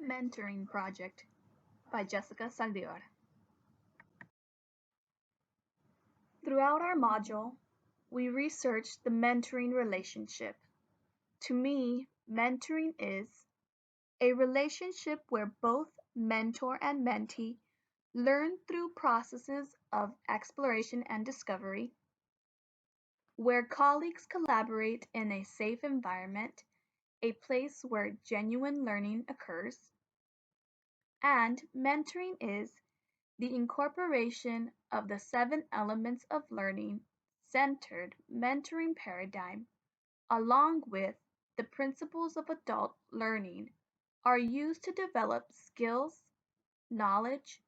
Mentoring Project by Jessica Saldivar. Throughout our module, we researched the mentoring relationship. To me, mentoring is a relationship where both mentor and mentee learn through processes of exploration and discovery, where colleagues collaborate in a safe environment, a place where genuine learning occurs, and mentoring is the incorporation of the 7 elements of learning centered mentoring paradigm, along with the principles of adult learning, are used to develop skills, knowledge,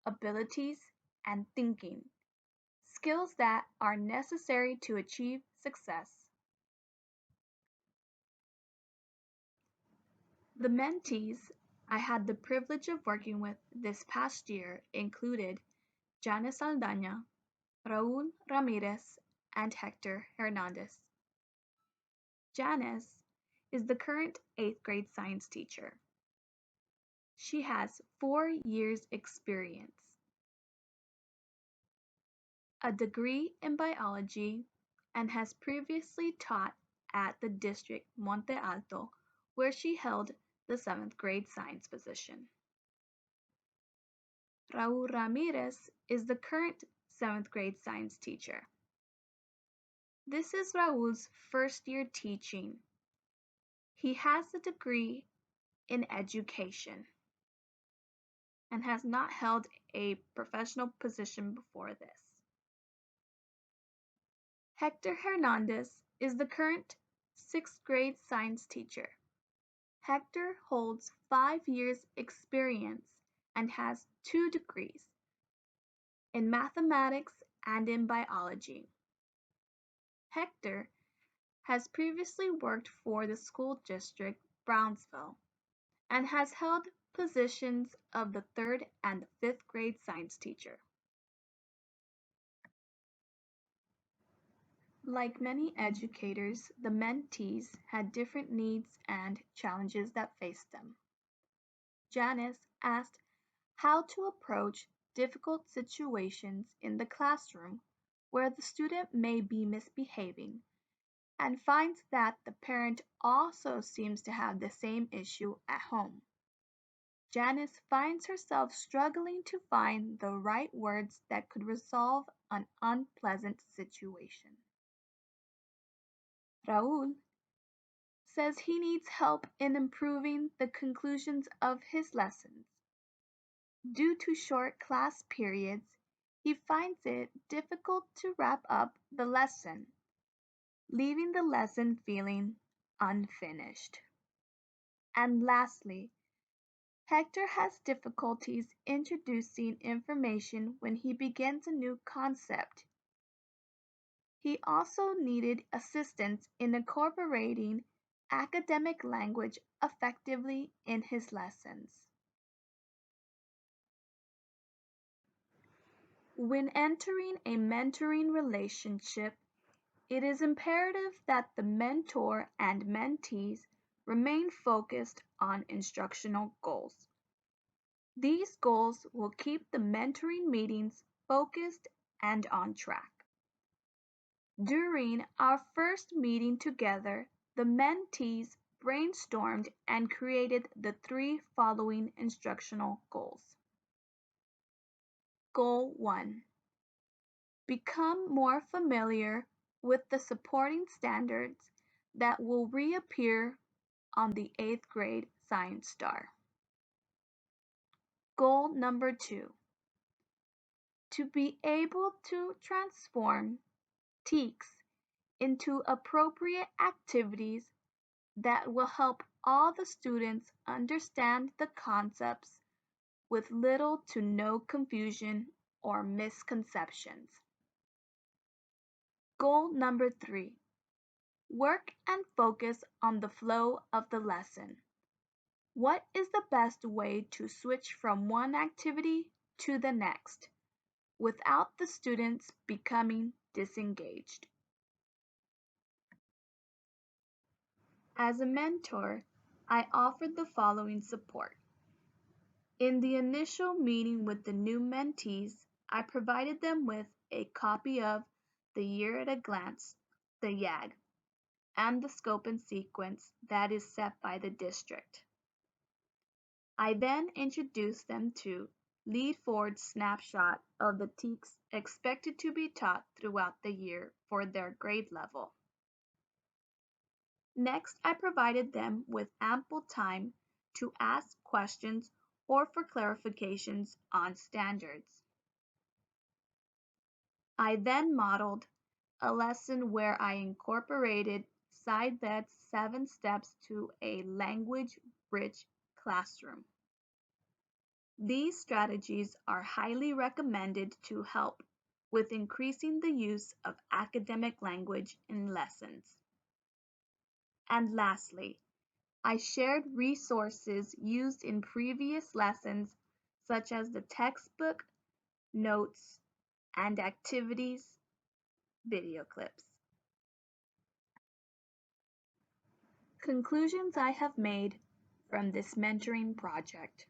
abilities, and thinking, skills that are necessary to achieve success. The mentees I had the privilege of working with this past year included Janice Saldaña, Raúl Ramirez, and Hector Hernandez. Janice is the current 8th grade science teacher. She has 4 years experience, a degree in biology, and has previously taught at the district Monte Alto, where she held the 7th grade science position. Raúl Ramirez is the current 7th grade science teacher. This is Raúl's first year teaching. He has a degree in education and has not held a professional position before this. Hector Hernandez is the current 6th grade science teacher. Hector holds 5 years experience and has 2 degrees in mathematics and in biology. Hector has previously worked for the school district Brownsville and has held positions of the 3rd and 5th grade science teacher. Like many educators, the mentees had different needs and challenges that faced them. Janice asked how to approach difficult situations in the classroom where the student may be misbehaving and finds that the parent also seems to have the same issue at home. Janice finds herself struggling to find the right words that could resolve an unpleasant situation. Raúl says he needs help in improving the conclusions of his lessons. Due to short class periods, he finds it difficult to wrap up the lesson, leaving the lesson feeling unfinished. And lastly, Hector has difficulties introducing information when he begins a new concept. He also needed assistance in incorporating academic language effectively in his lessons. When entering a mentoring relationship, it is imperative that the mentor and mentees remain focused on instructional goals. These goals will keep the mentoring meetings focused and on track. During our first meeting together, the mentees brainstormed and created the 3 following instructional goals. Goal 1. Become more familiar with the supporting standards that will reappear on the 8th grade Science Star. Goal number 2. To be able to transform TEKS into appropriate activities that will help all the students understand the concepts with little to no confusion or misconceptions. Goal number 3. Work and focus on the flow of the lesson. What is the best way to switch from one activity to the next without the students becoming disengaged? As a mentor, I offered the following support. In the initial meeting with the new mentees, I provided them with a copy of the Year at a Glance, the YAG, and the scope and sequence that is set by the district. I then introduced them to Lead Forward snapshot of the TEKs expected to be taught throughout the year for their grade level. Next, I provided them with ample time to ask questions or for clarifications on standards. I then modeled a lesson where I incorporated SciVet's 7 steps to a language-rich classroom. These strategies are highly recommended to help with increasing the use of academic language in lessons. And lastly, I shared resources used in previous lessons such as the textbook, notes, and activities video clips. Conclusions I have made from this mentoring project.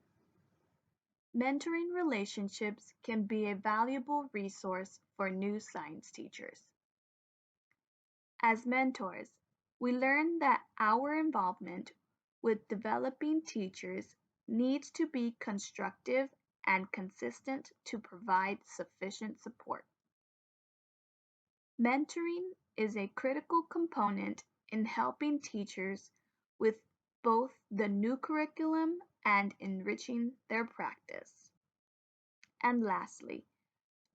Mentoring relationships can be a valuable resource for new science teachers. As mentors, we learn that our involvement with developing teachers needs to be constructive and consistent to provide sufficient support. Mentoring is a critical component in helping teachers with both the new curriculum and enriching their practice. And lastly,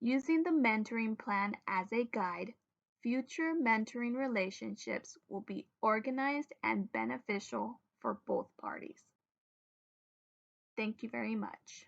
using the mentoring plan as a guide, future mentoring relationships will be organized and beneficial for both parties. Thank you very much.